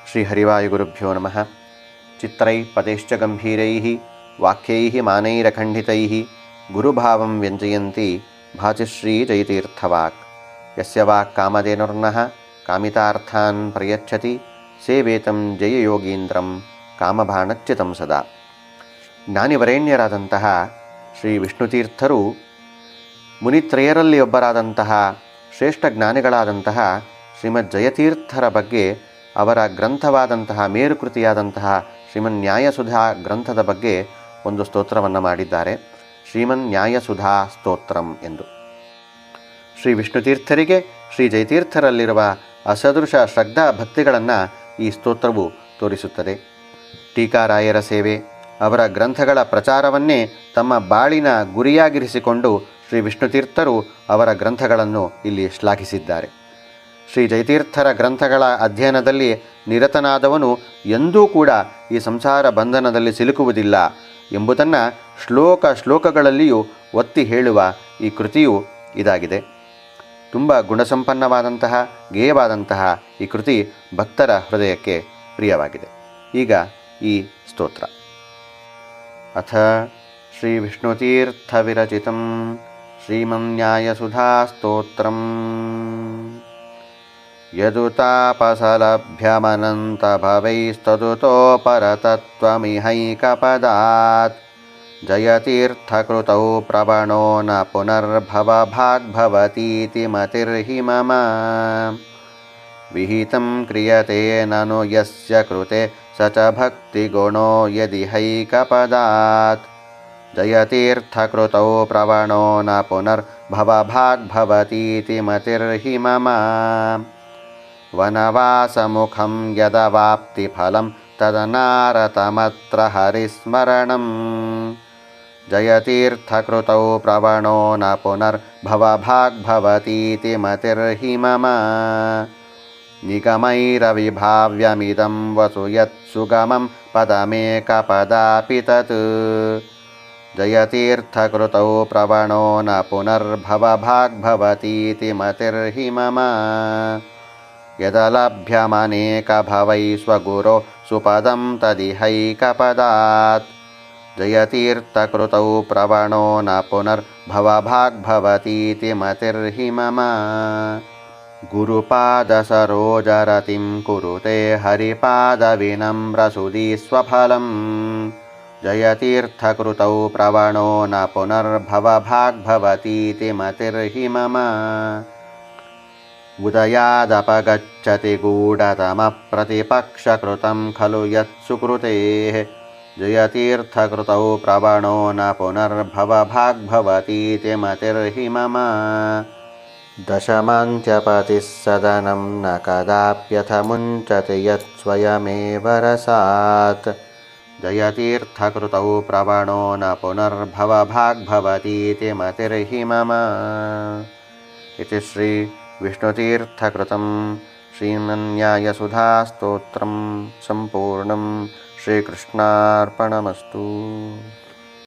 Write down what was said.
श्रीहरिवायुगुरुभ्यो नमः। चित्रैः पदैश्च गम्भीरैः वाक्यैः मानैरखण्डितैः गुरुभावं व्यञ्जयन्ती भातिश्रीजयतीर्थवाक्। यस्य वाक् कामधेनुर्नः कामितार्थान् प्रयच्छति ಸೇವೇತಂ ಜಯಯೋಗೀಂದ್ರಂ ಕಾಮಭಾಣಚ್ಯುತಂ ಸದಾ. ಜ್ಞಾನಿವರೇಣ್ಯರಾದಂತಹ ಶ್ರೀ ವಿಷ್ಣುತೀರ್ಥರು ಮುನಿತ್ರಯರಲ್ಲಿ ಒಬ್ಬರಾದಂತಹ ಶ್ರೇಷ್ಠ ಜ್ಞಾನಿಗಳಾದಂತಹ ಶ್ರೀಮದ್ ಜಯತೀರ್ಥರ ಬಗ್ಗೆ ಅವರ ಗ್ರಂಥವಾದಂತಹ ಮೇರುಕೃತಿಯಾದಂತಹ ಶ್ರೀಮನ್ ನ್ಯಾಯಸುಧಾ ಗ್ರಂಥದ ಬಗ್ಗೆ ಒಂದು ಸ್ತೋತ್ರವನ್ನು ಮಾಡಿದ್ದಾರೆ. ಶ್ರೀಮನ್ ನ್ಯಾಯಸುಧಾ ಸ್ತೋತ್ರಂ ಎಂದು. ಶ್ರೀ ವಿಷ್ಣುತೀರ್ಥರಿಗೆ ಶ್ರೀ ಜಯತೀರ್ಥರಲ್ಲಿರುವ ಅಸದೃಶ ಶ್ರದ್ಧಾ ಭಕ್ತಿಗಳನ್ನು ಈ ಸ್ತೋತ್ರವು ತೋರಿಸುತ್ತದೆ. ಟೀಕಾರಾಯರ ಸೇವೆ, ಅವರ ಗ್ರಂಥಗಳ ಪ್ರಚಾರವನ್ನೇ ತಮ್ಮ ಬಾಳಿನ ಗುರಿಯಾಗಿರಿಸಿಕೊಂಡು ಶ್ರೀ ವಿಷ್ಣುತೀರ್ಥರು ಅವರ ಗ್ರಂಥಗಳನ್ನು ಇಲ್ಲಿ ಶ್ಲಾಘಿಸಿದ್ದಾರೆ. ಶ್ರೀ ಜಯತೀರ್ಥರ ಗ್ರಂಥಗಳ ಅಧ್ಯಯನದಲ್ಲಿ ನಿರತನಾದವನು ಎಂದೂ ಕೂಡ ಈ ಸಂಸಾರ ಬಂಧನದಲ್ಲಿ ಸಿಲುಕುವುದಿಲ್ಲ ಎಂಬುದನ್ನು ಶ್ಲೋಕಗಳಲ್ಲಿಯೂ ಒತ್ತಿ ಹೇಳುವ ಈ ಕೃತಿಯು ಇದಾಗಿದೆ. ತುಂಬ ಗುಣಸಂಪನ್ನವಾದಂತಹ ಗೇಯವಾದಂತಹ ಈ ಕೃತಿ ಭಕ್ತರ ಹೃದಯಕ್ಕೆ ಪ್ರಿಯವಾಗಿದೆ. ಈಗ ಈ ಸ್ತೋತ್ರ. ಅಥ ಶ್ರೀ ವಿಷ್ಣುತೀರ್ಥ ವಿರಚಿತಂ ಶ್ರೀಮನ್ಯಾಯಸುಧಾ ಸ್ತೋತ್ರಂ. ಯದುತಾಪಸಲಭ್ಯಮನಂತ ಭವೈಸ್ತದುತೋ ಪರತತ್ವಮಿಹೈಕಪದಾತ್ ಜಯತೀರ್ಥಕೃತೌ ಪ್ರವಣೋ ನ ಪುನರ್ಭವಭಾಗ್ಭವತೀತಿ ಮತಿರ್ಹಿ ಮಮ. ವಿಹಿತಂ ಕ್ರಿಯತೆ ನನು ಯಸ್ಯ ಕೃತೆ ಸ ಚ ಭಕ್ತಿಗುಣೋ ಯದಿಹೈಕಪದಾತ್ ಜಯತೀರ್ಥಕೃತೌ ಪ್ರವಣೋ ನ ಪುನರ್ಭವಭಾಗ್ಭವತೀತಿ ಮತಿರ್ಹಿ ಮಮ. ವನವಾಸಮುಖಂ ಯದವಾಪ್ತಿಫಲಂ ತದನಾರತಮತ್ರ ಹರಿಸ್ಮರಣಂ ಜಯತೀರ್ಥಕೃತೌ ಪ್ರವಣೋ ನ ಪುನರ್ಭವಭಾಗ್ಭವತೀತಿ ಮತಿರ್ಹಿ ಮಮ. ನಿಗಮೈರವಿಭಾವ್ಯಮಿದಂ ವಸು ಯತ್ಸುಗಮಂ ಪದಮೇಕಪದಾಪಿ ತತ್ ಜಯತೀರ್ಥಕೃತೌ ಪ್ರವಣೋ ನ ಪುನರ್ಭವಭಾಗ್ಭವತೀತಿ ಮತಿರ್ಹಿ ಮಮ. ಯದಲಭ್ಯಮನೇಕಭವೈ ಸ್ವಗುರೋ ಸುಪದಂ ತದಿಹೈಕಪದಾತ್ ಜಯತೀರ್ಥಕೃತೌ ಪ್ರವಣೋ ನ ಪುನರ್ಭವಭಾಗ್ಭವತೀತಿ ಮತಿರ್ಹಿ ಮಮ. ಗುರುಪಾದಸರೋಜರತಿಂ ಕುರುತೆ ಹರಿಪಾದವಿನಮ್ರಸುಧೀ ಸ್ವಫಲಂ ಜಯತೀರ್ಥಕೃತೌ ಪ್ರವಣೋ ನ ಪುನರ್ಭವಭಾಗ್ಭವತೀತಿ ಮತಿರ್ಹಿ ಮಮ. ಉದಯಾದಪಗಚ್ಚತಿ ಗೂಢತಮಃ ಪ್ರತಿಪಕ್ಷಕೃತಂ ಖಲು ಯತ್ಸುಕೃತೇಃ ಜಯತೀರ್ಥಕೃತೌ ಪ್ರವಣೋ ನ ಪುನರ್ಭವಭಾಗ್ಭವತೀತಿ ಮತಿರ್ಹಿ ಮಮ. ದಶಮಾಂತ್ಯಪತಿಃ ಸದನಂ ನ ಕದಾಪ್ಯಥ ಮುಂಚತಿ ಯತ್ಸ್ವಯಮೇವ ರಸಾತ್ ಜಯತೀರ್ಥಕೃತೌ ಪ್ರವಣೋ ನ ಪುನರ್ಭವಭಾಗ್ಭವತೀತಿ ಮತಿರ್ಹಿ ಮಮ. ಇತಿ ಶ್ರೀ ವಿಷ್ಣುತೀರ್ಥಕೃತಂ ಶ್ರೀಮನ್ಯಾಯಸುಧಾ ಸ್ತೋತ್ರಂ ಸಂಪೂರ್ಣಂ. ಶ್ರೀಕೃಷ್ಣಾರ್ಪಣಮಸ್ತು.